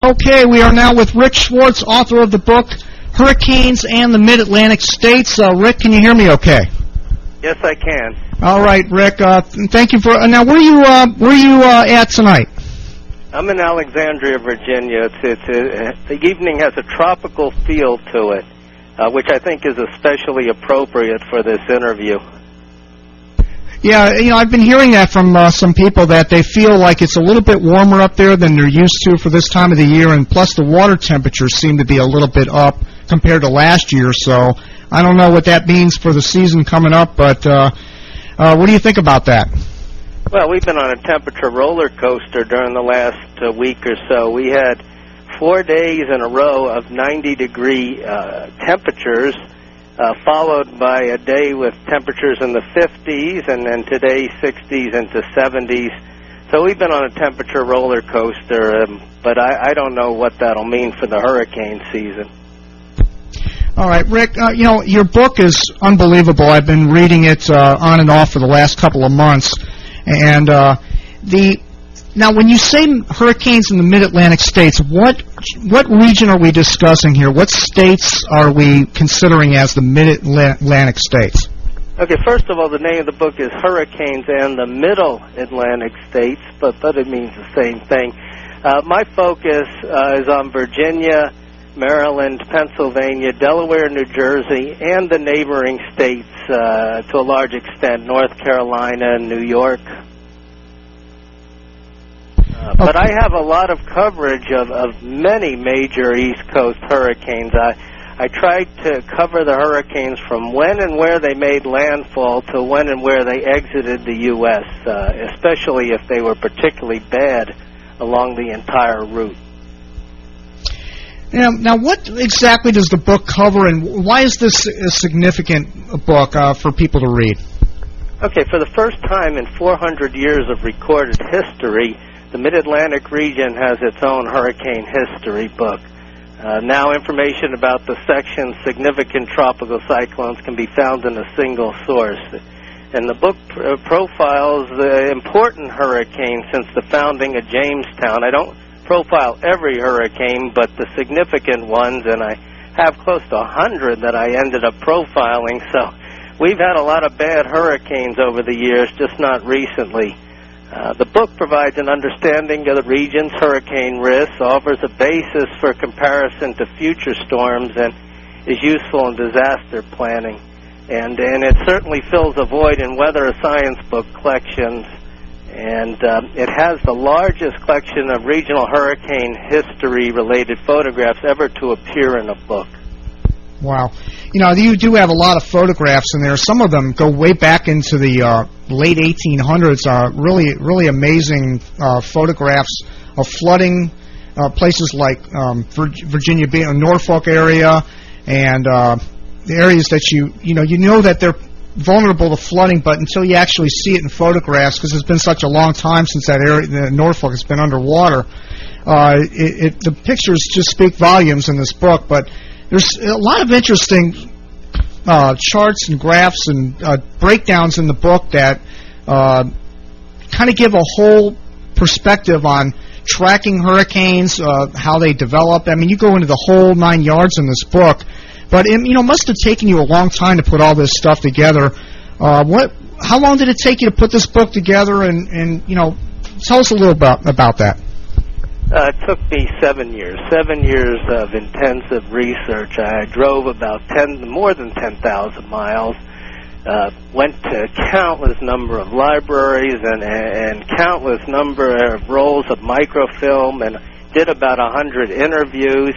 Okay, we are now with Rick Schwartz, author of the book Hurricanes and the Mid-Atlantic States. Rick, can you hear me okay? Yes, I can. All right, Rick. Thank you for. Now, where are you at tonight? I'm in Alexandria, Virginia. The evening has a tropical feel to it, which I think is especially appropriate for this interview. Yeah, I've been hearing that from some people that they feel like it's a little bit warmer up there than they're used to for this time of the year, and plus the water temperatures seem to be a little bit up compared to last year. So I don't know what that means for the season coming up, but what do you think about that? Well, we've been on a temperature roller coaster during the last week or so. We had 4 days in a row of 90-degree temperatures, followed by a day with temperatures in the 50s, and then today 60s into 70s. So we've been on a temperature roller coaster, but I don't know what that'll mean for the hurricane season. All right, Rick, your book is unbelievable. I've been reading it on and off for the last couple of months. And now, when you say hurricanes in the Mid-Atlantic states, what region are we discussing here? What states are we considering as the Mid-Atlantic states? Okay, first of all, the name of the book is Hurricanes and the Middle Atlantic States, but it means the same thing. My focus is on Virginia, Maryland, Pennsylvania, Delaware, New Jersey, and the neighboring states, to a large extent, North Carolina and New York. But I have a lot of coverage of many major East Coast hurricanes. I tried to cover the hurricanes from when and where they made landfall to when and where they exited the U.S., especially if they were particularly bad along the entire route. Now, what exactly does the book cover, and why is this a significant book for people to read? Okay, for the first time in 400 years of recorded history, the Mid-Atlantic region has its own hurricane history book. Now information about the section's significant tropical cyclones can be found in a single source. And the book profiles the important hurricanes since the founding of Jamestown. I don't profile every hurricane, but the significant ones, and I have close to 100 that I ended up profiling. So we've had a lot of bad hurricanes over the years, just not recently. The book provides an understanding of the region's hurricane risks, offers a basis for comparison to future storms, and is useful in disaster planning. And it certainly fills a void in weather science book collections. And it has the largest collection of regional hurricane history-related photographs ever to appear in a book. Wow. You do have a lot of photographs in there. Some of them go way back into the late 1800s. Really, really amazing photographs of flooding, places like Virginia, Norfolk area, and the areas that you know that they're vulnerable to flooding, but until you actually see it in photographs, because it's been such a long time since that area, Norfolk, has been underwater, the pictures just speak volumes in this book. But there's a lot of interesting charts and graphs and breakdowns in the book that kind of give a whole perspective on tracking hurricanes, how they develop. I mean, you go into the whole 9 yards in this book. But it must have taken you a long time to put all this stuff together. How long did it take you to put this book together? And tell us a little about that. It took me 7 years. 7 years of intensive research. I drove about more than 10,000 miles. Went to countless number of libraries and countless number of rolls of microfilm, and did about 100 interviews.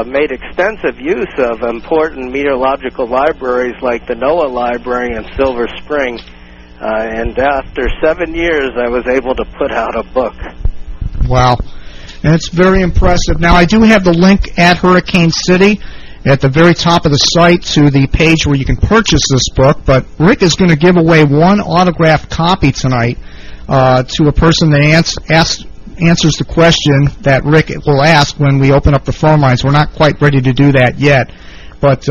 Made extensive use of important meteorological libraries like the NOAA Library in Silver Spring. And after 7 years, I was able to put out a book. Wow. That's very impressive. Now, I do have the link at Hurricane City at the very top of the site to the page where you can purchase this book. But Rick is going to give away one autographed copy tonight to a person that answers the question that Rick will ask when we open up the phone lines. We're not quite ready to do that yet, but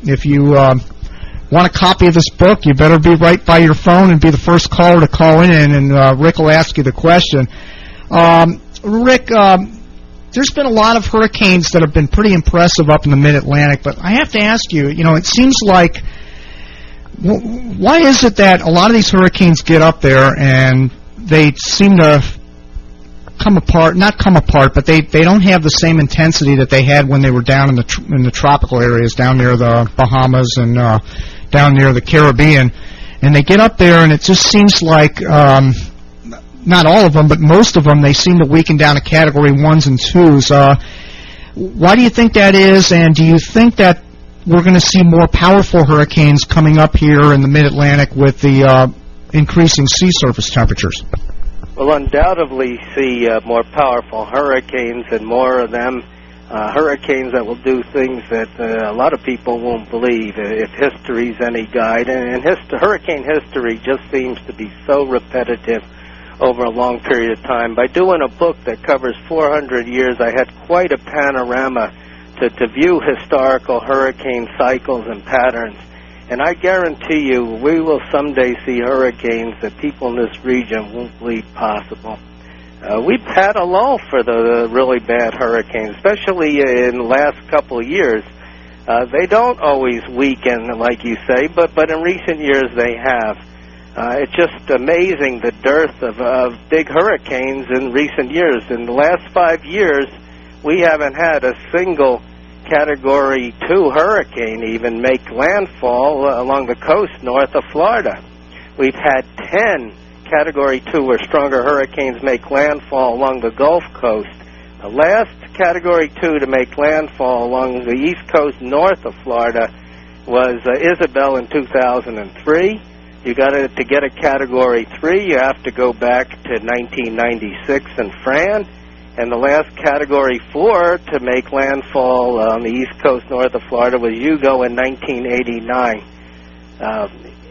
if you want a copy of this book, you better be right by your phone and be the first caller to call in, and Rick will ask you the question. Rick, there's been a lot of hurricanes that have been pretty impressive up in the Mid-Atlantic, but I have to ask you, it seems like, why is it that a lot of these hurricanes get up there and they seem to not come apart, but they don't have the same intensity that they had when they were down in the tropical areas, down near the Bahamas and down near the Caribbean, and they get up there and it just seems like, not all of them, but most of them, they seem to weaken down to Category 1s and 2s. Why do you think that is, and do you think that we're going to see more powerful hurricanes coming up here in the Mid-Atlantic with the increasing sea surface temperatures? We'll undoubtedly see more powerful hurricanes, and more of them hurricanes that will do things that a lot of people won't believe, if history's any guide. And hurricane history just seems to be so repetitive over a long period of time. By doing a book that covers 400 years, I had quite a panorama to view historical hurricane cycles and patterns. And I guarantee you, we will someday see hurricanes that people in this region won't believe possible. We've had a lull for the really bad hurricanes, especially in the last couple of years. They don't always weaken, like you say, but in recent years they have. It's just amazing the dearth of big hurricanes in recent years. In the last 5 years, we haven't had a single Category 2 hurricane even make landfall along the coast north of Florida. We've had 10 Category 2 or stronger hurricanes make landfall along the Gulf Coast. The last Category 2 to make landfall along the east coast north of Florida was Isabel in 2003. To get a Category 3, you have to go back to 1996 in Fran. And the last Category 4 to make landfall on the east coast north of Florida was Hugo in 1989.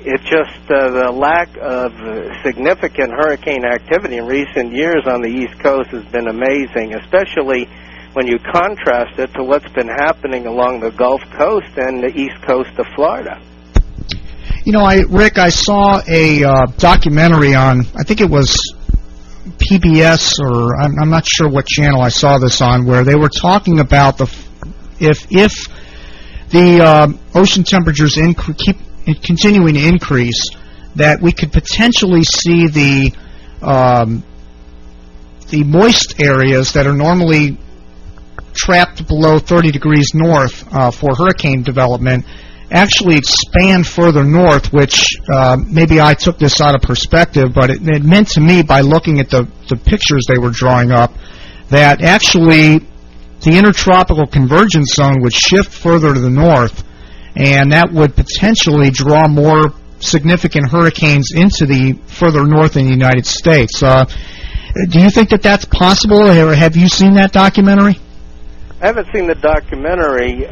It's just the lack of significant hurricane activity in recent years on the east coast has been amazing, especially when you contrast it to what's been happening along the Gulf Coast and the east coast of Florida. Rick, I saw a documentary on, I think it was PBS, or I'm not sure what channel I saw this on, where they were talking about if the ocean temperatures keep continuing to increase, that we could potentially see the moist areas that are normally trapped below 30 degrees north for hurricane development actually expand further north, which maybe I took this out of perspective, but it meant to me, by looking at the pictures they were drawing up, that actually the intertropical convergence zone would shift further to the north, and that would potentially draw more significant hurricanes into the further north in the United States. Do you think that that's possible, or have you seen that documentary? I haven't seen the documentary.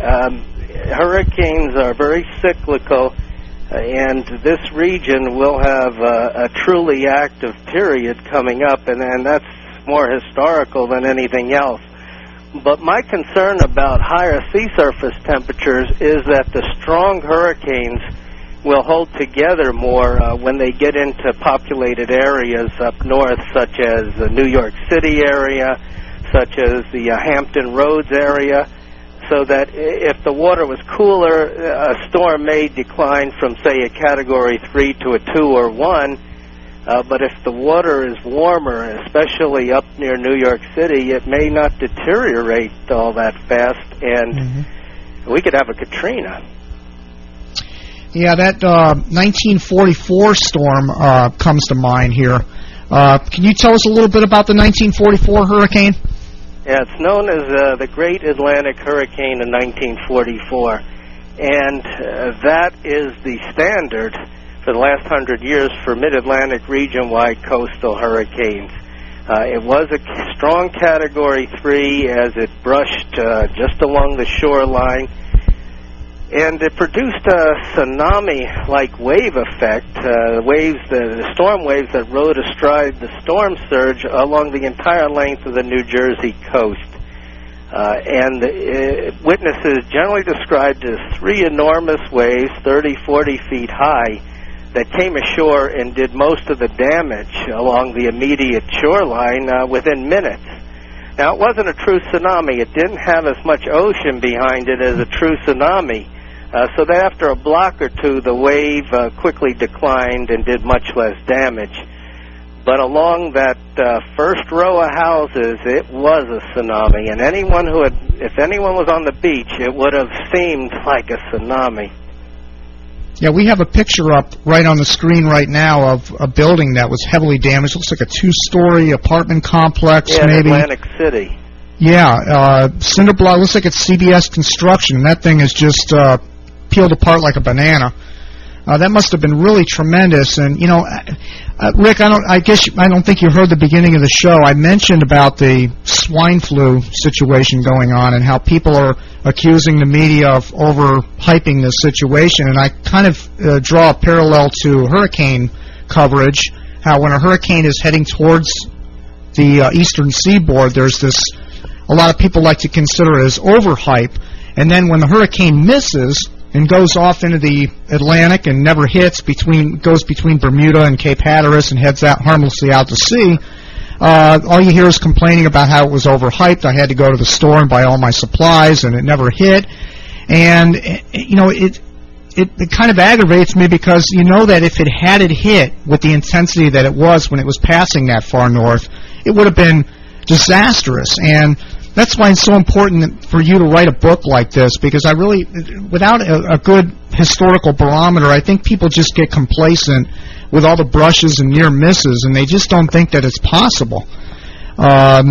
Hurricanes are very cyclical, and this region will have a truly active period coming up, and that's more historical than anything else. But my concern about higher sea surface temperatures is that the strong hurricanes will hold together more when they get into populated areas up north, such as the New York City area, such as the Hampton Roads area, so that if the water was cooler, a storm may decline from, say, a Category 3 to a 2 or 1. But if the water is warmer, especially up near New York City, it may not deteriorate all that fast, and we could have a Katrina. Yeah, that 1944 storm comes to mind here. Can you tell us a little bit about the 1944 hurricane? Yeah, it's known as the Great Atlantic Hurricane in 1944, and that is the standard for the last 100 years for mid-Atlantic region-wide coastal hurricanes. It was a strong Category 3 as it brushed just along the shoreline, and it produced a tsunami-like wave effect, the storm waves that rode astride the storm surge along the entire length of the New Jersey coast. And witnesses generally described as three enormous waves, 30, 40 feet high, that came ashore and did most of the damage along the immediate shoreline within minutes. Now, it wasn't a true tsunami. It didn't have as much ocean behind it as a true tsunami. So that after a block or two, the wave quickly declined and did much less damage. But along that first row of houses, it was a tsunami. And if anyone was on the beach, it would have seemed like a tsunami. Yeah, we have a picture up right on the screen right now of a building that was heavily damaged. Looks like a two-story apartment complex, maybe. In Atlantic City. Yeah, cinder block. Looks like it's CBS Construction. That thing is just peeled apart like a banana. That must have been really tremendous. And you know, Rick, I don't think you heard the beginning of the show. I mentioned about the swine flu situation going on and how people are accusing the media of overhyping this situation. And I kind of draw a parallel to hurricane coverage. How when a hurricane is heading towards the eastern seaboard, there's a lot of people like to consider it as overhype. And then when the hurricane misses and goes off into the Atlantic and never hits, goes between Bermuda and Cape Hatteras and heads out harmlessly out to sea, all you hear is complaining about how it was overhyped. I had to go to the store and buy all my supplies, and it never hit. And you know, it kind of aggravates me because you know that if it had hit with the intensity that it was when it was passing that far north, it would have been disastrous. And that's why it's so important for you to write a book like this, because I really, without a good historical barometer, I think people just get complacent with all the brushes and near misses, and they just don't think that it's possible. I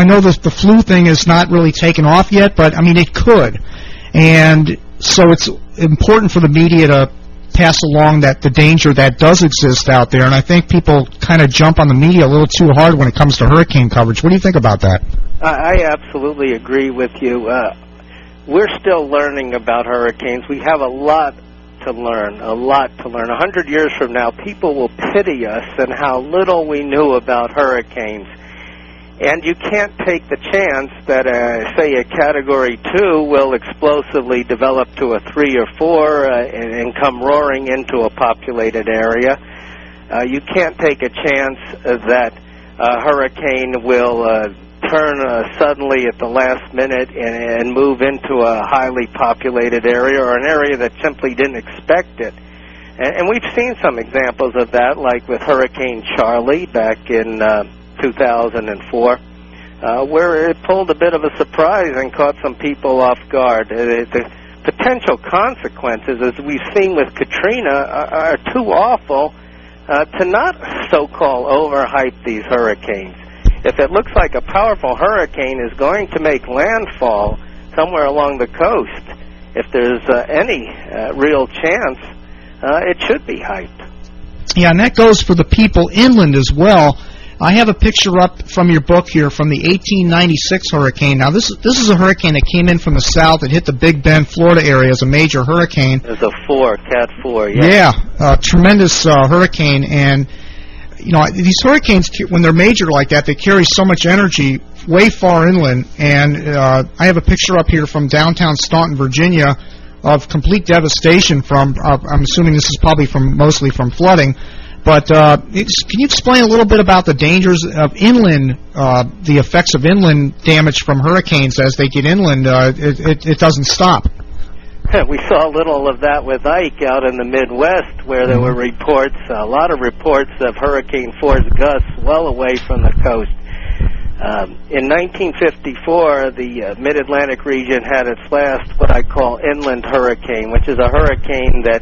know the flu thing is not really taken off yet, but I mean it could, and so it's important for the media to pass along the danger that does exist out there, and I think people kind of jump on the media a little too hard when it comes to hurricane coverage. What do you think about that? I absolutely agree with you. We're still learning about hurricanes. We have a lot to learn, 100 years from now, people will pity us and how little we knew about hurricanes. And you can't take the chance that, say, a Category 2 will explosively develop to a 3 or 4 and come roaring into a populated area. You can't take a chance that a hurricane will turn suddenly at the last minute and move into a highly populated area or an area that simply didn't expect it. And we've seen some examples of that, like with Hurricane Charlie back in 2004, where it pulled a bit of a surprise and caught some people off guard. The potential consequences, as we've seen with Katrina, are too awful to not so-called overhype these hurricanes. If it looks like a powerful hurricane is going to make landfall somewhere along the coast, if there's any real chance, it should be hyped. Yeah, and that goes for the people inland as well. I have a picture up from your book here from the 1896 hurricane. Now, this is a hurricane that came in from the south. It hit the Big Bend, Florida area as a major hurricane. It's a Cat 4, yeah. Yeah, tremendous hurricane. And, you know, these hurricanes, when they're major like that, they carry so much energy way far inland. And I have a picture up here from downtown Staunton, Virginia, of complete devastation from, I'm assuming this is probably mostly from flooding. But can you explain a little bit about the dangers of inland, the effects of inland damage from hurricanes as they get inland? It doesn't stop. We saw a little of that with Ike out in the Midwest, where there were a lot of reports of Hurricane Force gusts well away from the coast. In 1954, the Mid-Atlantic region had its last, what I call, inland hurricane, which is a hurricane that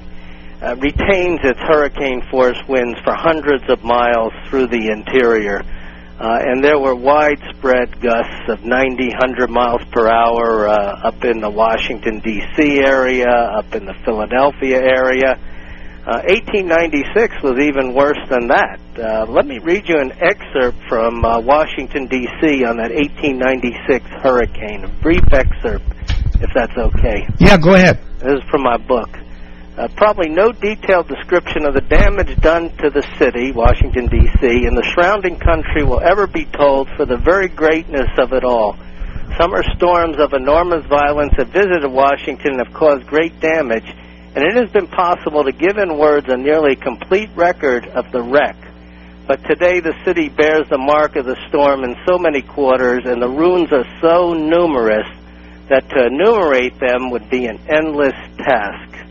retains its hurricane force winds for hundreds of miles through the interior. And there were widespread gusts of 90, 100 miles per hour up in the Washington, D.C. area, up in the Philadelphia area. 1896 was even worse than that. Let me read you an excerpt from Washington, D.C. on that 1896 hurricane, a brief excerpt, if that's okay. Yeah, go ahead. This is from my book. Probably no detailed description of the damage done to the city, Washington, D.C., and the surrounding country will ever be told for the very greatness of it all. Summer storms of enormous violence have visited Washington and have caused great damage, and it has been possible to give in words a nearly complete record of the wreck. But today the city bears the mark of the storm in so many quarters, and the ruins are so numerous that to enumerate them would be an endless task.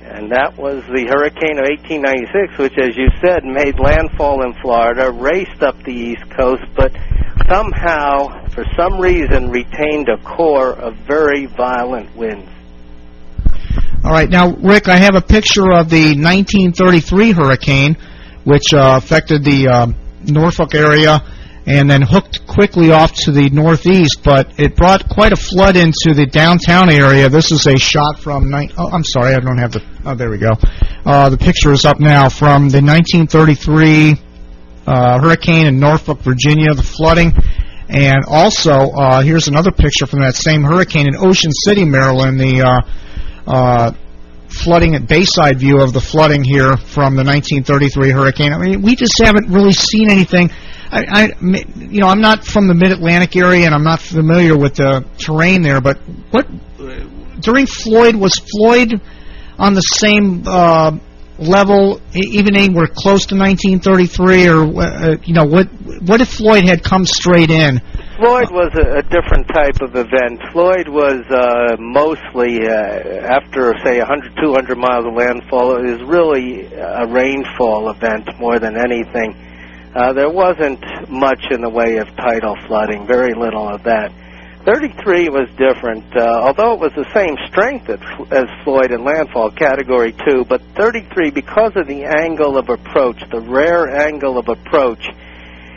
And that was the hurricane of 1896, which, as you said, made landfall in Florida, raced up the East Coast, but somehow, for some reason, retained a core of very violent winds. All right. Now, Rick, I have a picture of the 1933 hurricane, which affected the Norfolk area and then hooked quickly off to the northeast, but it brought quite a flood into the downtown area. This is a shot from... I'm sorry, I don't have the... Oh, there we go. The picture is up now from the 1933 hurricane in Norfolk, Virginia, the flooding. And also, here's another picture from that same hurricane in Ocean City, Maryland, the flooding at Bayside view of the flooding here from the 1933 hurricane. I mean, we just haven't really seen anything. I'm not from the Mid-Atlantic area, and I'm not familiar with the terrain there, but during Floyd, was Floyd on the same level, even anywhere close to 1933, or what if Floyd had come straight in? Floyd was a different type of event. Floyd was mostly, after, say, 100, 200 miles of landfall, it was really a rainfall event more than anything. There wasn't much in the way of tidal flooding, very little of that. 33 was different, although it was the same strength as Floyd in landfall, Category 2, but 33, because of the angle of approach, the rare angle of approach,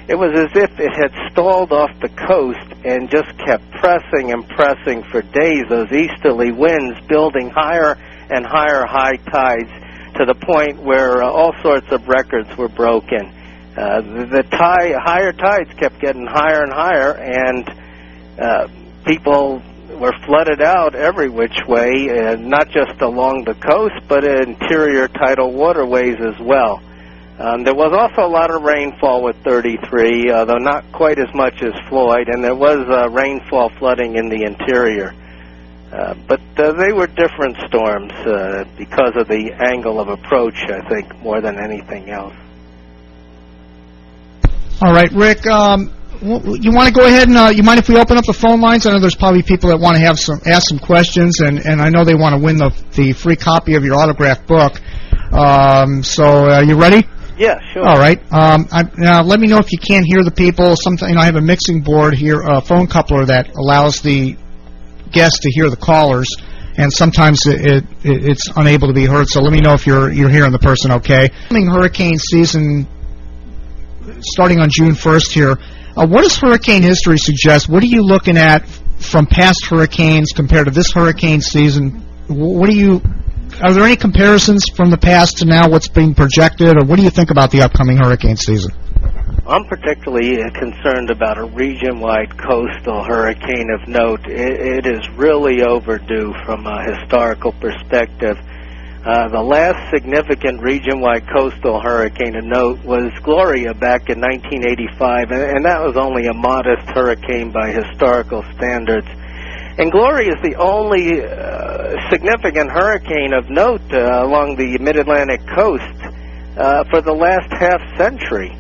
it was as if it had stalled off the coast and just kept pressing and pressing for days, those easterly winds building higher and higher high tides to the point where all sorts of records were broken. The higher tides kept getting higher and higher, and people were flooded out every which way, not just along the coast, but interior tidal waterways as well. There was also a lot of rainfall with 33, though not quite as much as Floyd, and there was rainfall flooding in the interior. But they were different storms because of the angle of approach, I think, more than anything else. All right, Rick, you want to go ahead and you mind if we open up the phone lines? I know there's probably people that want to ask some questions, and I know they want to win the free copy of your autographed book. So you ready? Yeah, sure. All right. Now let me know if you can't hear the people. Sometimes I have a mixing board here, a phone coupler that allows the guests to hear the callers, and sometimes it's unable to be heard. So let me know if you're hearing the person okay. Hurricane season starting on June 1st here. What does hurricane history suggest? What are you looking at from past hurricanes compared to this hurricane season? Are there any comparisons from the past to now what's being projected, or what do you think about the upcoming hurricane season? I'm particularly concerned about a region-wide coastal hurricane of note. It is really overdue from a historical perspective. The last significant region-wide coastal hurricane of note was Gloria back in 1985, and that was only a modest hurricane by historical standards. And Gloria is the only significant hurricane of note along the mid-Atlantic coast for the last half-century.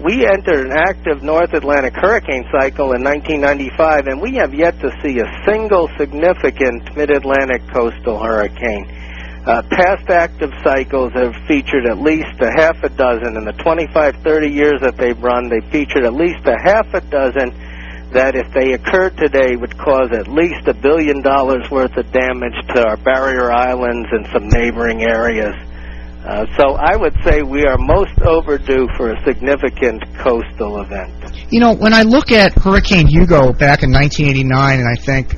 We entered an active North Atlantic hurricane cycle in 1995, and we have yet to see a single significant mid-Atlantic coastal hurricane. Past active cycles have featured at least a half a dozen. In the 25, 30 years that they've run, they've featured at least a half a dozen that, if they occurred today, would cause at least $1 billion worth of damage to our barrier islands and some neighboring areas. So I would say we are most overdue for a significant coastal event. You know, when I look at Hurricane Hugo back in 1989, and I think,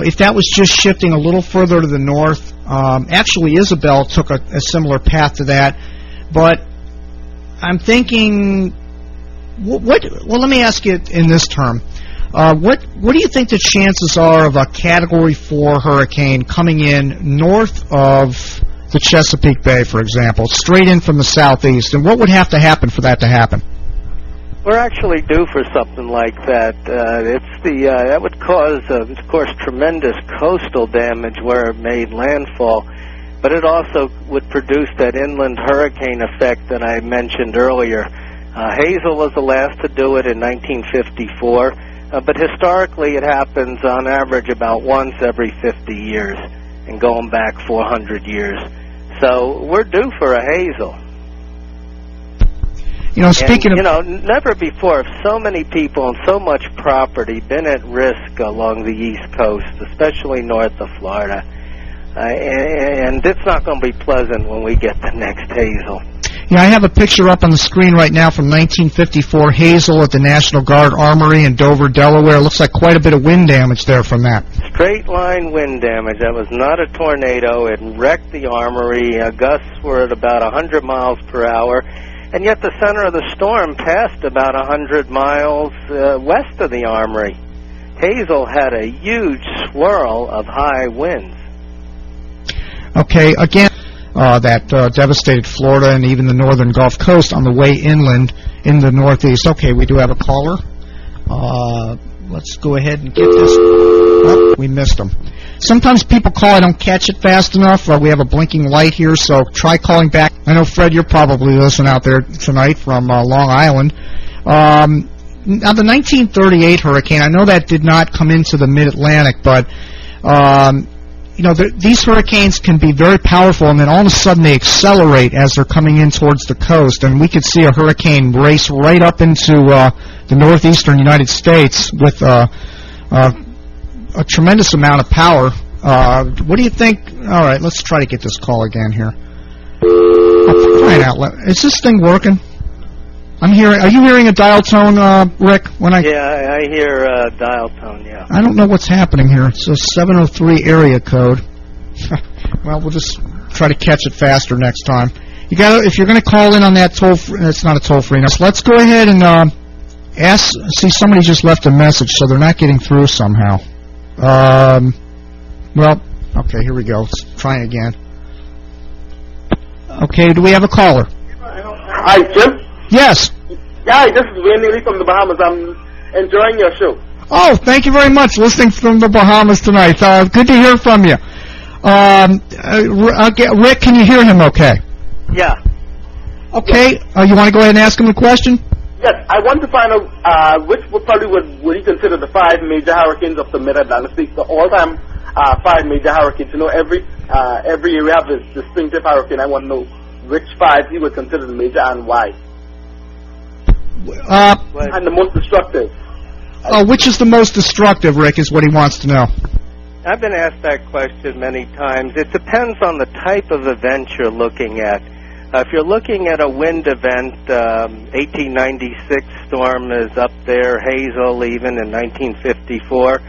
if that was just shifting a little further to the north, actually Isabel took a similar path to that. But I'm thinking, well, let me ask you in this term. What do you think the chances are of a Category 4 hurricane coming in north of the Chesapeake Bay, for example, straight in from the southeast, and what would have to happen for that to happen? We're actually due for something like that. That would cause, of course, tremendous coastal damage where it made landfall. but it also would produce that inland hurricane effect that I mentioned earlier. Hazel was the last to do it in 1954, but historically it happens on average about once every 50 years and going back 400 years. So we're due for a Hazel. Speaking of... never before have so many people and so much property been at risk along the East Coast, especially north of Florida. And it's not going to be pleasant when we get the next Hazel. Yeah, I have a picture up on the screen right now from 1954 Hazel at the National Guard Armory in Dover, Delaware. It looks like quite a bit of wind damage there from that. Straight line wind damage. That was not a tornado. It wrecked the armory. Gusts were at about 100 miles per hour. And yet the center of the storm passed about 100 miles west of the armory. Hazel had a huge swirl of high winds. Okay, again, that devastated Florida and even the northern Gulf Coast on the way inland in the northeast. Okay, we do have a caller. Let's go ahead and get this. Oh, we missed him. Sometimes people call, I don't catch it fast enough. We have a blinking light here, so try calling back. I know, Fred, you're probably listening out there tonight from Long Island. Now, the 1938 hurricane, I know that did not come into the mid-Atlantic, but, these hurricanes can be very powerful, and then all of a sudden they accelerate as they're coming in towards the coast, and we could see a hurricane race right up into the northeastern United States with a tremendous amount of power. What do you think? All right, let's try to get this call again here. Oh, crying out loud. Is this thing working? I'm hearing. Are you hearing a dial tone, Rick? Yeah, I hear dial tone. Yeah. I don't know what's happening here. It's a 703 area code. Well, we'll just try to catch it faster next time. If you're going to call in on that toll free, it's not a toll free. Now, so let's go ahead and see, somebody just left a message, so they're not getting through somehow. Well, okay, here we go. Let's try again. Okay, do we have a caller? Hi, Jim. Yes. Yeah, this is Wayne from the Bahamas. I'm enjoying your show. Oh, thank you very much. Listening from the Bahamas tonight. Good to hear from you. Rick, can you hear him okay? Yeah. Okay. You want to go ahead and ask him a question? Yes, I want to find out which would you consider the 5 major hurricanes of the Mid-Atlantic, the all-time 5 major hurricanes. Every area has its distinctive hurricane. I want to know which 5 he would consider the major and why. And the most destructive. Which is the most destructive, Rick, is what he wants to know. I've been asked that question many times. It depends on the type of event you're looking at. If you're looking at a wind event, 1896 storm is up there, Hazel even in 1954.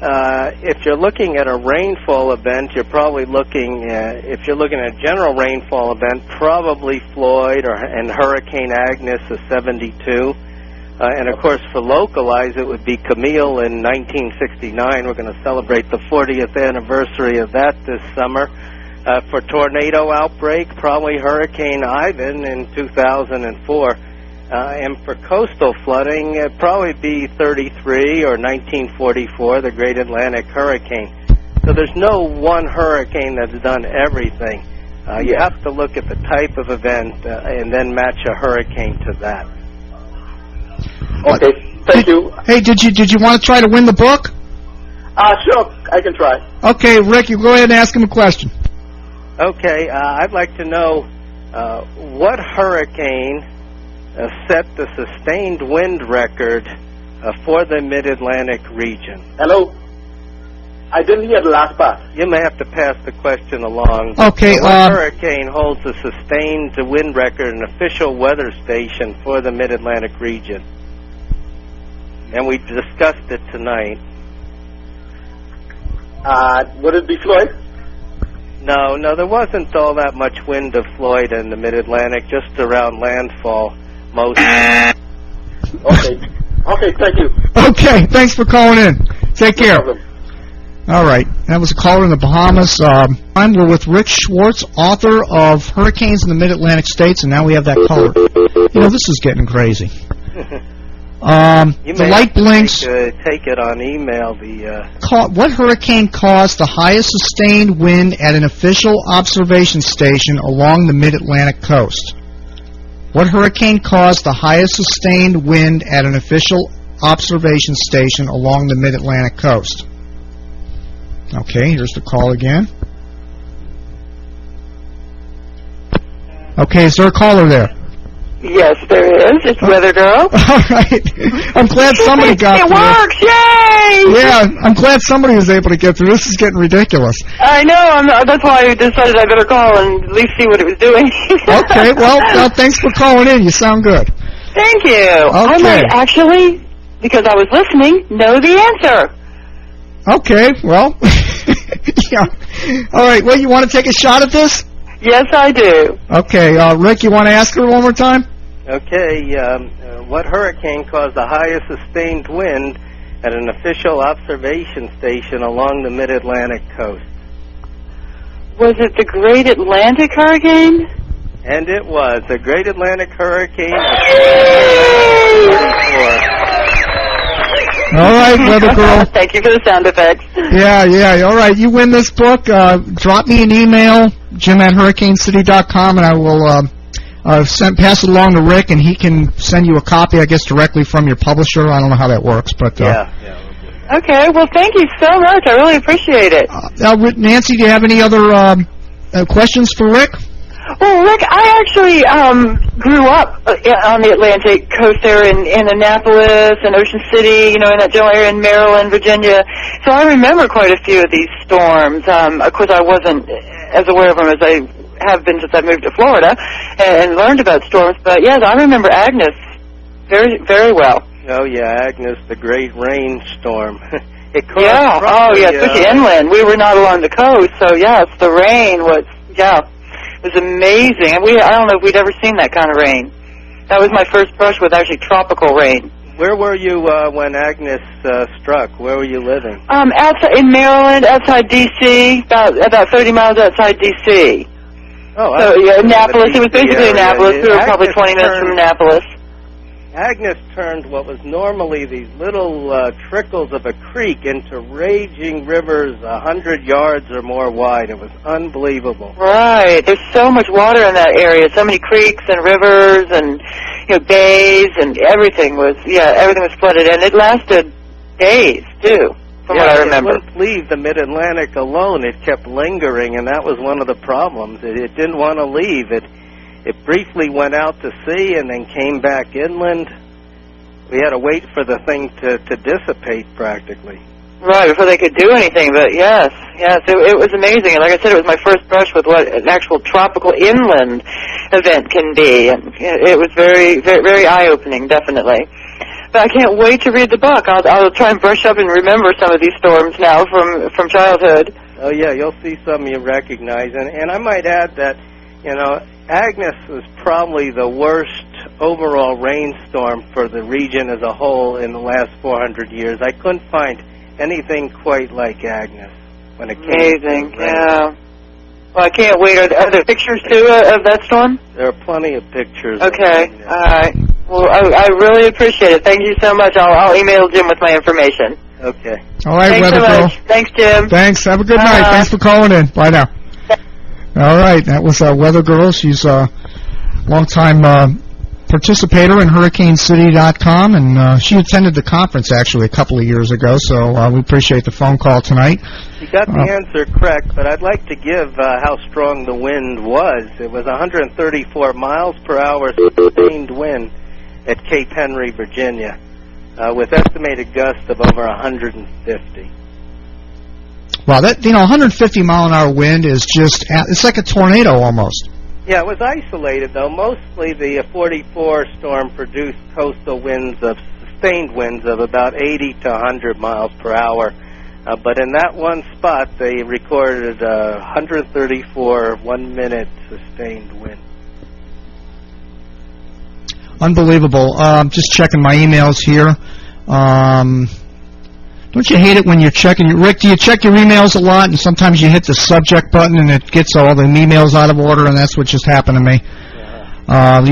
If you're looking at a rainfall event, you're probably looking if you're looking at a general rainfall event, probably Floyd and Hurricane Agnes of 72. And, of course, for localized, it would be Camille in 1969. We're going to celebrate the 40th anniversary of that this summer. For tornado outbreak, probably Hurricane Ivan in 2004. And for coastal flooding, it'd probably be 33 or 1944, the Great Atlantic Hurricane. So there's no one hurricane that's done everything. You have to look at the type of event and then match a hurricane to that. Okay, thank you. Hey, did you want to try to win the book? Sure, I can try. Okay, Rick, you go ahead and ask him a question. Okay, I'd like to know what hurricane set the sustained wind record for the Mid-Atlantic region. Hello? I didn't hear the last part. You may have to pass the question along. Okay. What hurricane holds the sustained wind record, an official weather station for the Mid-Atlantic region? And we discussed it tonight. Would it be Floyd? No, there wasn't all that much wind of Floyd in the Mid-Atlantic, just around landfall, mostly. Okay, thank you. Okay, thanks for calling in. Take care. No problem. All right, that was a caller in the Bahamas. We're with Rick Schwartz, author of Hurricanes in the Mid-Atlantic States, and now we have that caller. This is getting crazy. The light blinks. Take it on email. What hurricane caused the highest sustained wind at an official observation station along the Mid-Atlantic coast? What hurricane caused the highest sustained wind at an official observation station along the Mid-Atlantic coast? Okay, here's the call again. Okay, is there a caller there? Yes, there is. It's Weather Girl. All right. I'm glad somebody got through. It works! Yay! Yeah, I'm glad somebody was able to get through. This is getting ridiculous. I know. That's why I decided I better call and at least see what it was doing. Okay, well, thanks for calling in. You sound good. Thank you. Okay. I might actually, because I was listening, know the answer. Okay, well, yeah. All right, well, you want to take a shot at this? Yes, I do. Okay, Rick, you want to ask her one more time? Okay, what hurricane caused the highest sustained wind at an official observation station along the Mid-Atlantic coast? Was it the Great Atlantic Hurricane? And it was the Great Atlantic Hurricane of 1934. All right, Weather Girl. Thank you for the sound effects. Yeah. All right, you win this book. Drop me an email, jim@hurricanecity.com, and I will pass it along to Rick, and he can send you a copy, I guess, directly from your publisher. I don't know how that works, but yeah. Okay, well, thank you so much. I really appreciate it. Nancy, do you have any other questions for Rick? Well, Rick, I actually grew up on the Atlantic coast there in Annapolis and Ocean City, in that general area in Maryland, Virginia. So I remember quite a few of these storms. Of course, I wasn't as aware of them as I have been since I moved to Florida and learned about storms. But, yes, I remember Agnes very, very well. Oh, yeah, Agnes, the great rainstorm. It caused especially inland. We were not along the coast, so, yes, the rain was, it was amazing. I don't know if we'd ever seen that kind of rain. That was my first brush with actually tropical rain. Where were you when Agnes struck? Where were you living? Outside in Maryland, outside D.C., about 30 miles outside D.C. Oh, so Annapolis. It was basically Annapolis. We were probably 20 minutes from Annapolis. Agnes turned what was normally these little trickles of a creek into raging rivers 100 yards or more wide. It was unbelievable. Right. There's so much water in that area. So many creeks and rivers and bays, and everything was flooded, and it lasted days too, from what I remember. It wouldn't leave the Mid-Atlantic alone. It kept lingering, and that was one of the problems. It didn't want to leave. It briefly went out to sea and then came back inland. We had to wait for the thing to dissipate practically. Right, before they could do anything. But yes, it was amazing. And like I said, it was my first brush with what an actual tropical inland event can be. And it was very, very, very eye-opening, definitely. But I can't wait to read the book. I'll try and brush up and remember some of these storms now from childhood. Oh, yeah, you'll see some you recognize. And I might add that, Agnes was probably the worst overall rainstorm for the region as a whole in the last 400 years. I couldn't find anything quite like Agnes when it came to rain. Yeah. Well, I can't wait. Are there pictures, too, of that storm? There are plenty of pictures. Okay. All right. Well, I really appreciate it. Thank you so much. I'll email Jim with my information. Okay. All right, Thanks Weather so Girl. much. Thanks, Jim. Thanks. Have a good night. Thanks for calling in. Bye now. All right, that was Weather Girl. She's a longtime participator in HurricaneCity.com, and she attended the conference actually a couple of years ago, so we appreciate the phone call tonight. You got the answer correct, but I'd like to give how strong the wind was. It was 134 miles per hour sustained wind at Cape Henry, Virginia, with estimated gusts of over 150. Wow, that 150-mile-an-hour wind is it's like a tornado almost. Yeah, it was isolated, though. Mostly the 44 storm produced coastal winds sustained winds of about 80 to 100 miles per hour. But in that one spot, they recorded 134 one-minute sustained wind. Unbelievable. Just checking my emails here. Don't you hate it when you're checking Rick, do you check your emails a lot and sometimes you hit the subject button and it gets all the emails out of order, and that's what just happened to me.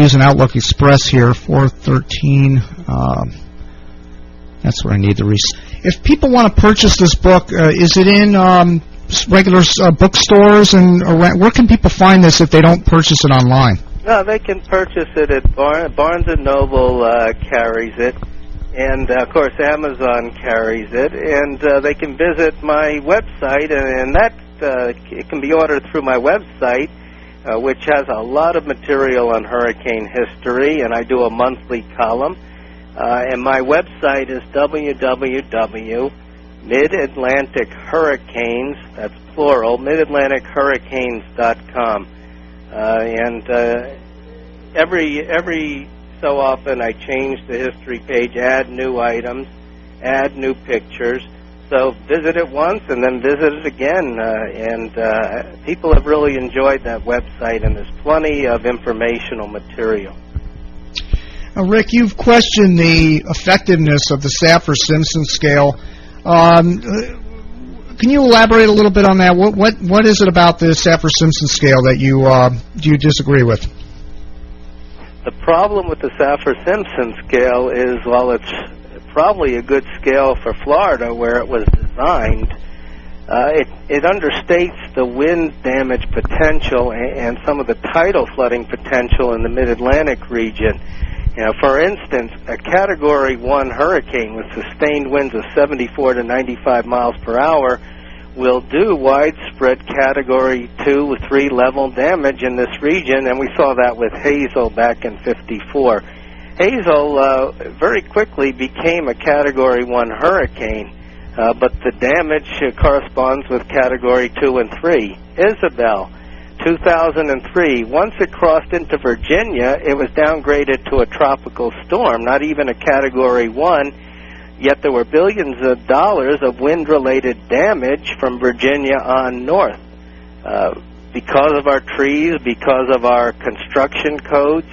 Using Outlook Express here, 413. That's what I need to If people want to purchase this book, is it in regular bookstores, and where can people find this if they don't purchase it online? No, they can purchase it at Barnes & Noble carries it, and, of course, Amazon carries it, and they can visit my website, and that it can be ordered through my website, which has a lot of material on hurricane history, and I do a monthly column. And my website is www.midatlantichurricanes, that's plural, midatlantichurricanes.com. And every so often I change the history page, add new items, add new pictures. So visit it once and then visit it again. And people have really enjoyed that website, and there's plenty of informational material. Rick, you've questioned the effectiveness of the Saffir-Simpson scale. Can you elaborate a little bit on that? What is it about the Saffir-Simpson scale that you disagree with? The problem with the Saffir-Simpson scale is, while it's probably a good scale for Florida where it was designed, it understates the wind damage potential and some of the tidal flooding potential in the Mid-Atlantic region. You know, for instance, a Category 1 hurricane with sustained winds of 74 to 95 miles per hour will do widespread Category 2 or 3 level damage in this region, and we saw that with Hazel back in '54. Hazel very quickly became a Category 1 hurricane, but the damage corresponds with Category 2 and 3. Isabel, 2003, once it crossed into Virginia, it was downgraded to a tropical storm, not even a Category 1, yet there were billions of dollars of wind-related damage from Virginia on north. Because of our trees, because of our construction codes,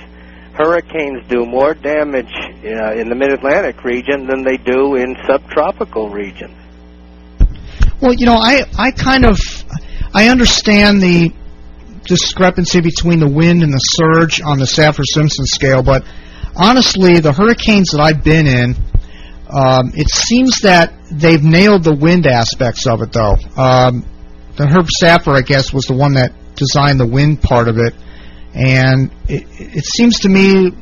hurricanes do more damage in the Mid-Atlantic region than they do in subtropical regions. Well, you know, I understand the discrepancy between the wind and the surge on the Saffir-Simpson scale, but honestly, the hurricanes that I've been in, it seems that they've nailed the wind aspects of it, though. The Herb Saffir, I guess, was the one that designed the wind part of it, and it seems to me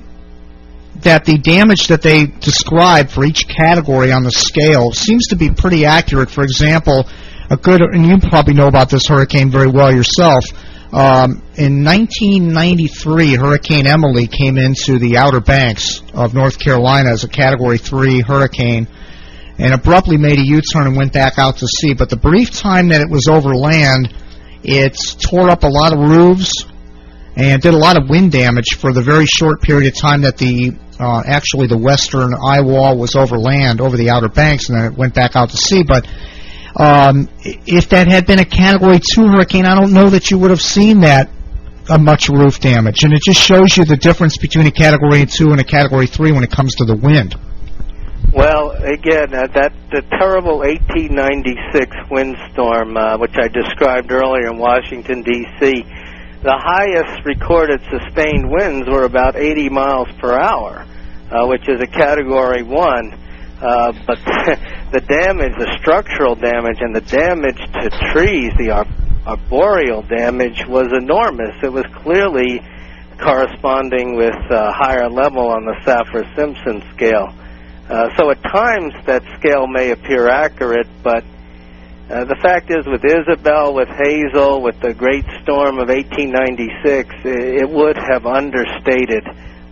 that the damage that they describe for each category on the scale seems to be pretty accurate. For example, and you probably know about this hurricane very well yourself, in 1993, Hurricane Emily came into the Outer Banks of North Carolina as a Category 3 hurricane and abruptly made a U-turn and went back out to sea. But the brief time that it was over land, it tore up a lot of roofs and did a lot of wind damage for the very short period of time that actually the western eye wall was over land, over the Outer Banks, and then it went back out to sea. But if that had been a Category 2 hurricane, I don't know that you would have seen that much roof damage. And it just shows you the difference between a Category 2 and a Category 3 when it comes to the wind. Well, again, the terrible 1896 windstorm, which I described earlier in Washington, D.C., the highest recorded sustained winds were about 80 miles per hour, which is a Category 1. But the damage, the structural damage, and the damage to trees, the arboreal damage, was enormous. It was clearly corresponding with a higher level on the Saffir-Simpson scale. So at times that scale may appear accurate, but the fact is, with Isabel, with Hazel, with the great storm of 1896, it would have understated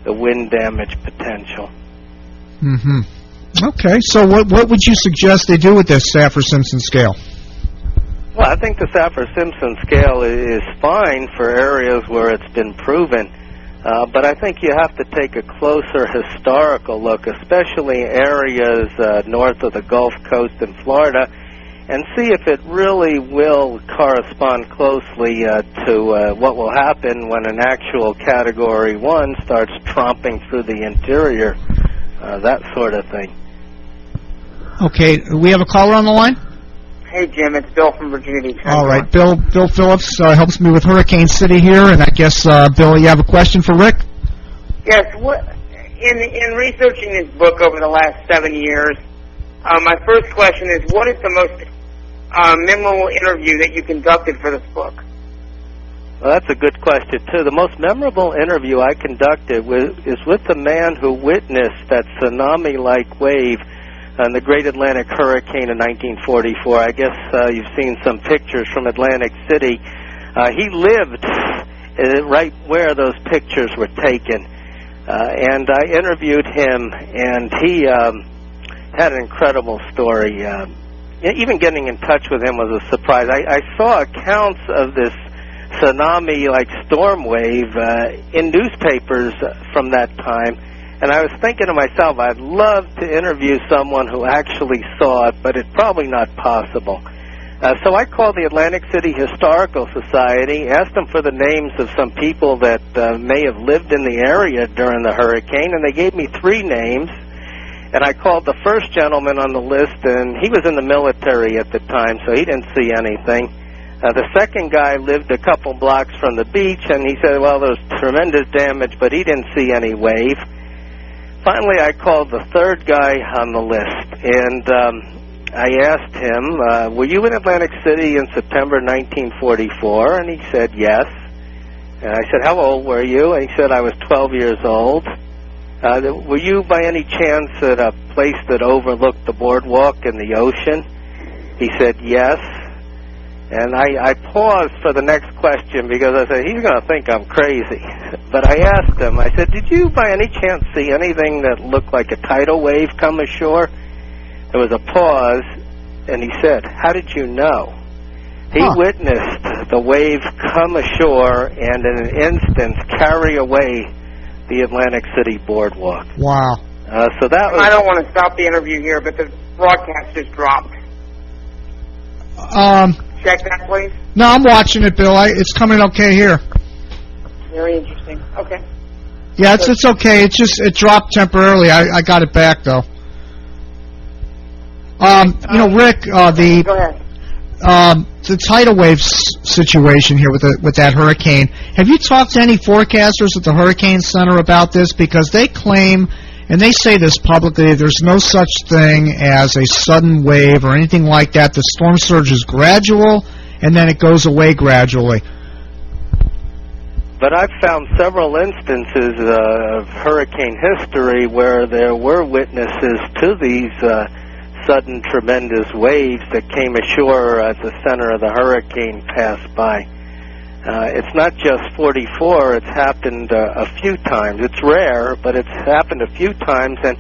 the wind damage potential. Mm-hmm. Okay, so what would you suggest they do with this Saffir-Simpson scale? Well, I think the Saffir-Simpson scale is fine for areas where it's been proven, but I think you have to take a closer historical look, especially areas north of the Gulf Coast in Florida, and see if it really will correspond closely to what will happen when an actual Category 1 starts tromping through the interior, that sort of thing. Okay, we have a caller on the line? Hey, Jim, it's Bill from Virginia Beach. All right, Bill Phillips helps me with Hurricane City here, and I guess, Bill, you have a question for Rick? Yes, in researching this book over the last 7 years, My first question is, what is the most memorable interview that you conducted for this book? Well, that's a good question, too. The most memorable interview I conducted is with the man who witnessed that tsunami-like wave on the Great Atlantic Hurricane in 1944. I guess you've seen some pictures from Atlantic City. He lived right where those pictures were taken. And I interviewed him, and he had an incredible story. Even getting in touch with him was a surprise. I saw accounts of this tsunami-like storm wave in newspapers from that time, and I was thinking to myself, I'd love to interview someone who actually saw it, but it's probably not possible. So I called the Atlantic City Historical Society, asked them for the names of some people that may have lived in the area during the hurricane, and they gave me 3 names. And I called the first gentleman on the list, and he was in the military at the time, so he didn't see anything. The second guy lived a couple blocks from the beach, and he said, well, there was tremendous damage, but he didn't see any wave. Finally, I called the third guy on the list, and I asked him, were you in Atlantic City in September 1944? And he said, yes. And I said, how old were you? And he said, I was 12 years old. Were you by any chance at a place that overlooked the boardwalk and the ocean? He said, yes. And I paused for the next question because I said, he's going to think I'm crazy. But I asked him, I said, did you by any chance see anything that looked like a tidal wave come ashore? There was a pause, and he said, how did you know? He witnessed the wave come ashore and in an instant carry away the Atlantic City boardwalk. Wow. So that was... I don't want to stop the interview here, but the broadcast just dropped. Check that, please. No, I'm watching it, Bill. It's coming okay here. Very interesting. Okay. Yeah, it's okay. It dropped temporarily. I got it back though. Rick, Go ahead. the tidal wave situation here with that hurricane. Have you talked to any forecasters at the Hurricane Center about this? Because they claim, and they say this publicly, there's no such thing as a sudden wave or anything like that. The storm surge is gradual, and then it goes away gradually. But I've found several instances of hurricane history where there were witnesses to these sudden tremendous waves that came ashore as the center of the hurricane passed by. It's not just 44, it's happened a few times. It's rare, but it's happened a few times, and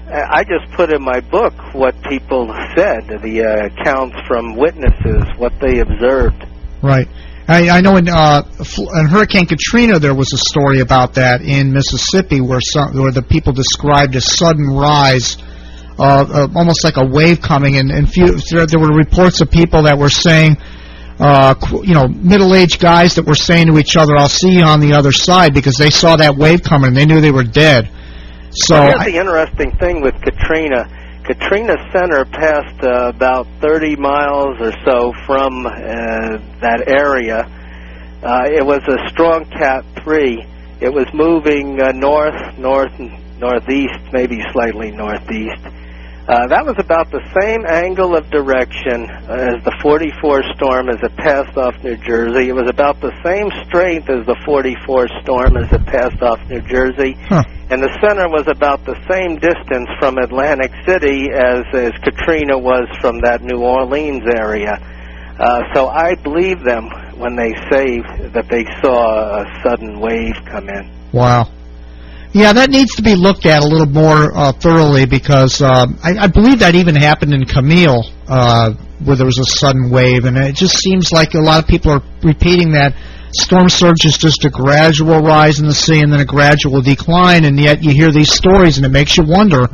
I just put in my book what people said, the accounts from witnesses, what they observed. Right. I know in Hurricane Katrina there was a story about that in Mississippi where the people described a sudden rise, almost like a wave coming, and there were reports of people that were saying, middle-aged guys that were saying to each other, "I'll see you on the other side," because they saw that wave coming and they knew they were dead. So here's the interesting thing with Katrina. Katrina Center passed about 30 miles or so from that area. It was a strong Cat 3. It was moving northeast, maybe slightly northeast. That was about the same angle of direction as the 44 storm as it passed off New Jersey. It was about the same strength as the 44 storm as it passed off New Jersey. And the center was about the same distance from Atlantic City as Katrina was from that New Orleans area. So I believe them when they say that they saw a sudden wave come in. Wow. Yeah, that needs to be looked at a little more thoroughly because I believe that even happened in Camille where there was a sudden wave, and it just seems like a lot of people are repeating that storm surge is just a gradual rise in the sea and then a gradual decline, and yet you hear these stories and it makes you wonder.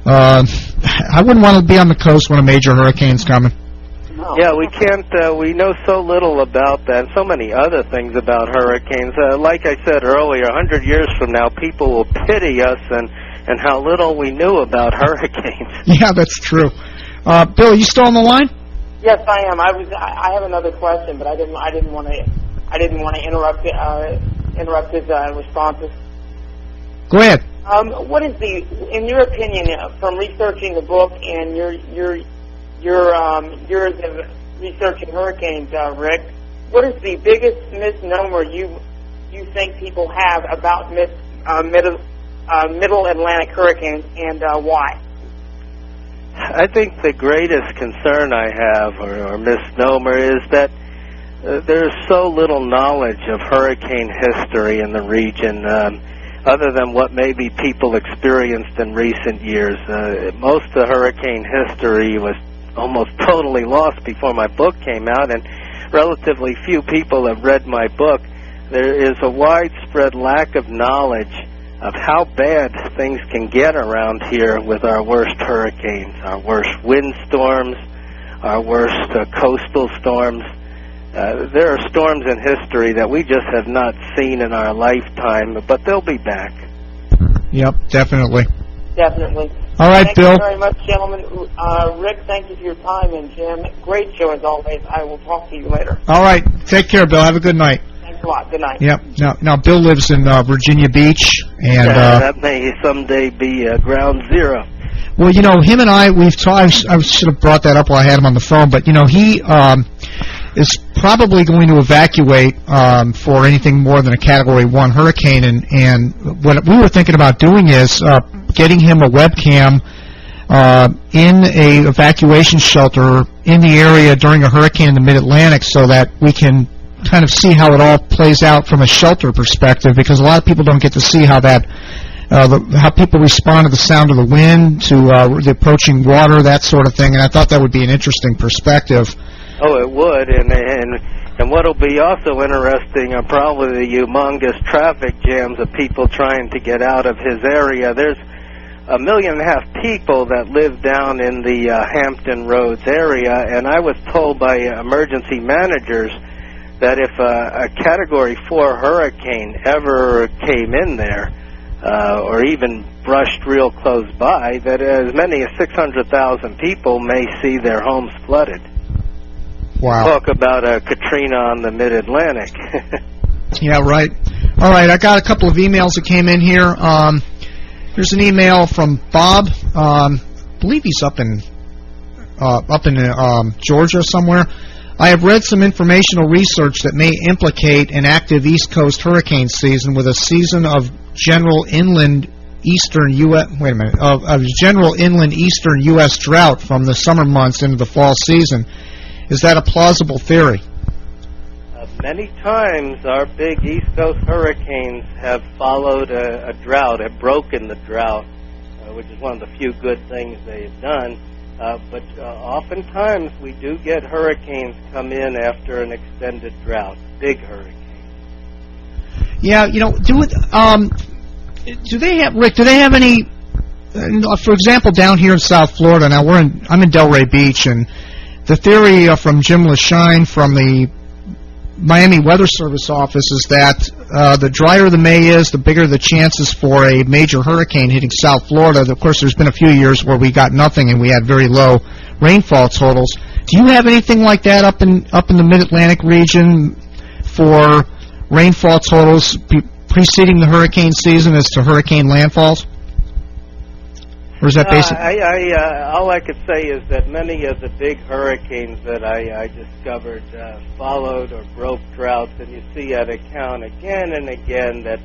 I wouldn't want to be on the coast when a major hurricane's coming. Yeah, we can't. We know so little about that, and so many other things about hurricanes. Like I said earlier, 100 years from now, people will pity us and how little we knew about hurricanes. Yeah, that's true. Bill, are you still on the line? Yes, I am. I have another question, but I didn't want to interrupt his responses. Go ahead. What is in your opinion, from researching the book and years of researching hurricanes, Rick, what is the biggest misnomer you think people have about middle Atlantic hurricanes, and why? I think the greatest concern I have, or misnomer, is that there's so little knowledge of hurricane history in the region, other than what maybe people experienced in recent years. Most of the hurricane history was almost totally lost before my book came out, and relatively few people have read my book. There is a widespread lack of knowledge of how bad things can get around here with our worst hurricanes, our worst windstorms, our worst coastal storms. There are storms in history that we just have not seen in our lifetime, but they'll be back. Yep, definitely. Definitely. All right, thank Bill. Thank you very much, gentlemen. Rick, thank you for your time, and Jim, great show as always. I will talk to you later. All right. Take care, Bill. Have a good night. Thanks a lot. Good night. Yep. Now Bill lives in Virginia Beach, and that may someday be ground zero. Well, you know, him and we've talked. I should have brought that up while I had him on the phone, but you know, he is probably going to evacuate for anything more than a Category 1 hurricane, and what we were thinking about doing is getting him a webcam in a evacuation shelter in the area during a hurricane in the Mid-Atlantic, so that we can kind of see how it all plays out from a shelter perspective, because a lot of people don't get to see how that how people respond to the sound of the wind, to the approaching water, that sort of thing, and I thought that would be an interesting perspective. Oh, it would, and what'll be also interesting are probably the humongous traffic jams of people trying to get out of his area. There's 1.5 million people that live down in the Hampton Roads area, and I was told by emergency managers that if a Category 4 hurricane ever came in there, or even brushed real close by, that as many as 600,000 people may see their homes flooded. Wow. Talk about a Katrina on the Mid-Atlantic. Yeah, right. All right, I got a couple of emails that came in here. Here's an email from Bob. I believe he's up in Georgia somewhere. I have read some informational research that may implicate an active East Coast hurricane season with a season of general inland eastern U.S. of general inland eastern U.S. drought from the summer months into the fall season. Is that a plausible theory? Many times our big East Coast hurricanes have followed a drought, have broken the drought, which is one of the few good things they have done. But oftentimes we do get hurricanes come in after an extended drought, big hurricanes. Yeah, you know, do they have, Rick, do they have any, for example, down here in South Florida, now I'm in Delray Beach, and the theory from Jim Lashine from the Miami Weather Service office is that the drier the May is, the bigger the chances for a major hurricane hitting South Florida. Of course, there's been a few years where we got nothing and we had very low rainfall totals. Do you have anything like that up in the Mid-Atlantic region for rainfall totals preceding the hurricane season as to hurricane landfalls? Or is that basic? All I could say is that many of the big hurricanes that I discovered followed or broke droughts, and you see that account again and again that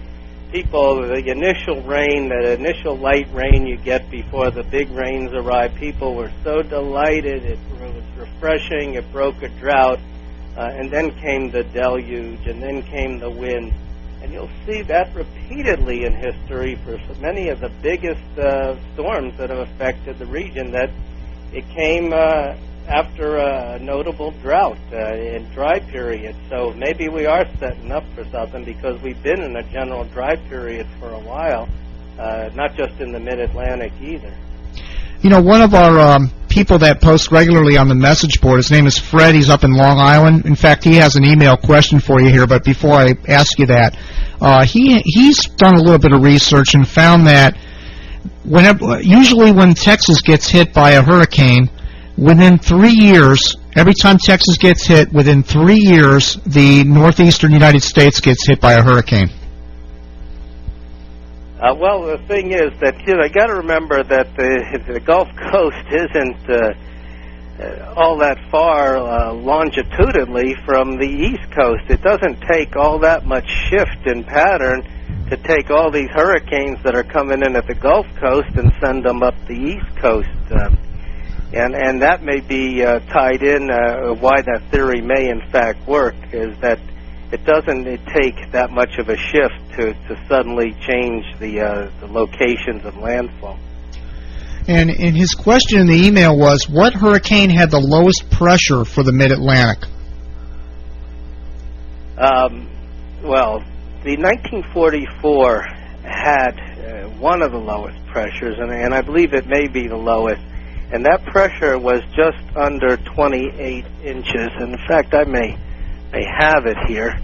people, the initial rain, the initial light rain you get before the big rains arrive, people were so delighted, it was refreshing, it broke a drought, and then came the deluge, and then came the wind. And you'll see that repeatedly in history for many of the biggest storms that have affected the region, that it came after a notable drought in dry period. So maybe we are setting up for something, because we've been in a general dry period for a while, not just in the Mid-Atlantic either. You know, one of our people that posts regularly on the message board, his name is Fred. He's up in Long Island. In fact, he has an email question for you here, but before I ask you that, he's done a little bit of research and found that usually when Texas gets hit by a hurricane, within 3 years, every time Texas gets hit, within 3 years, the northeastern United States gets hit by a hurricane. Well, the thing is that you got to remember that the Gulf Coast isn't all that far longitudinally from the East Coast. It doesn't take all that much shift in pattern to take all these hurricanes that are coming in at the Gulf Coast and send them up the East Coast. And that may be tied in why that theory may in fact work, is that it doesn't take that much of a shift to suddenly change the locations of landfall. And his question in the email was, what hurricane had the lowest pressure for the Mid-Atlantic? Well, the 1944 had one of the lowest pressures, and I believe it may be the lowest, and that pressure was just under 28 inches. And in fact, I may have it here.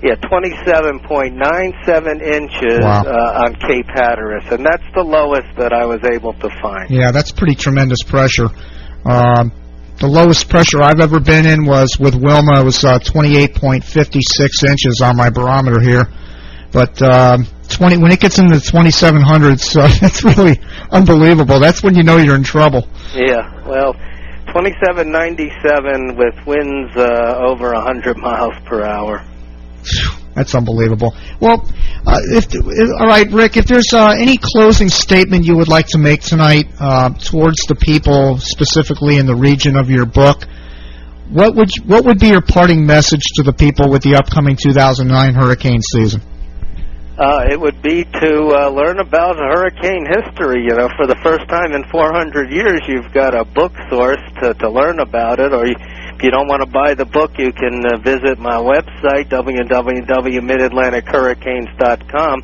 27.97 inches. Wow. On Cape Hatteras, and that's the lowest that I was able to find. Yeah, that's pretty tremendous pressure. The lowest pressure I've ever been in was with Wilma. It was 28.56 inches on my barometer here. But when it gets into the 2700s, that's really unbelievable. That's when you know you're in trouble. Yeah, well, 2797 with winds over 100 miles per hour. That's unbelievable. Well, all right, Rick, if there's any closing statement you would like to make tonight towards the people, specifically in the region of your book, what would be your parting message to the people with the upcoming 2009 hurricane season? It would be to learn about hurricane history. For the first time in 400 years, you've got a book source to learn about it. Or if you don't want to buy the book, you can visit my website, www.midatlantichurricanes.com.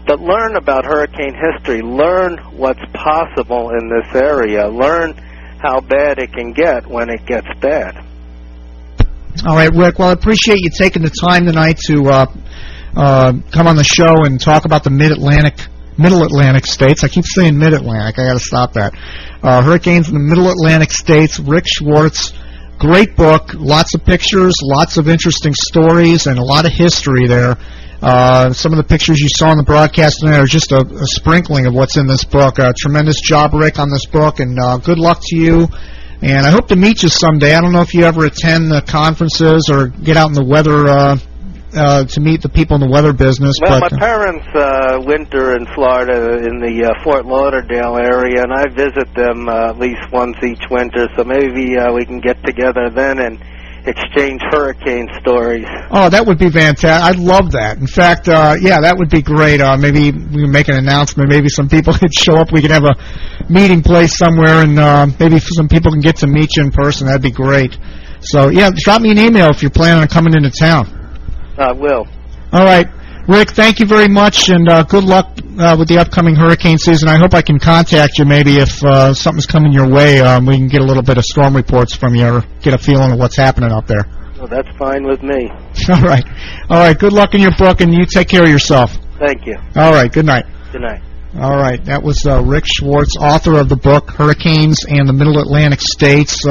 But learn about hurricane history. Learn what's possible in this area. Learn how bad it can get when it gets bad. All right, Rick. Well, I appreciate you taking the time tonight to come on the show and talk about the Middle Atlantic states. I keep saying Mid-Atlantic. I got to stop that. Hurricanes in the Middle Atlantic states. Rick Schwartz. Great book. Lots of pictures, lots of interesting stories, and a lot of history there. Some of the pictures you saw on the broadcast tonight are just a sprinkling of what's in this book. Tremendous job, Rick, on this book, and good luck to you. And I hope to meet you someday. I don't know if you ever attend the conferences or get out in the weather to meet the people in the weather business. Well, my parents winter in Florida in the Fort Lauderdale area, and I visit them at least once each winter, so maybe we can get together then and exchange hurricane stories. Oh, that would be fantastic. I'd love that. In fact, that would be great. Maybe we can make an announcement. Maybe some people could show up. We could have a meeting place somewhere, and maybe some people can get to meet you in person. That'd be great. So, drop me an email if you're planning on coming into town. I will. All right. Rick, thank you very much, and good luck with the upcoming hurricane season. I hope I can contact you maybe if something's coming your way. We can get a little bit of storm reports from you or get a feeling of what's happening out there. Well, that's fine with me. All right. All right. Good luck in your book, and you take care of yourself. Thank you. All right. Good night. Good night. All right. That was Rick Schwartz, author of the book Hurricanes and the Middle Atlantic States.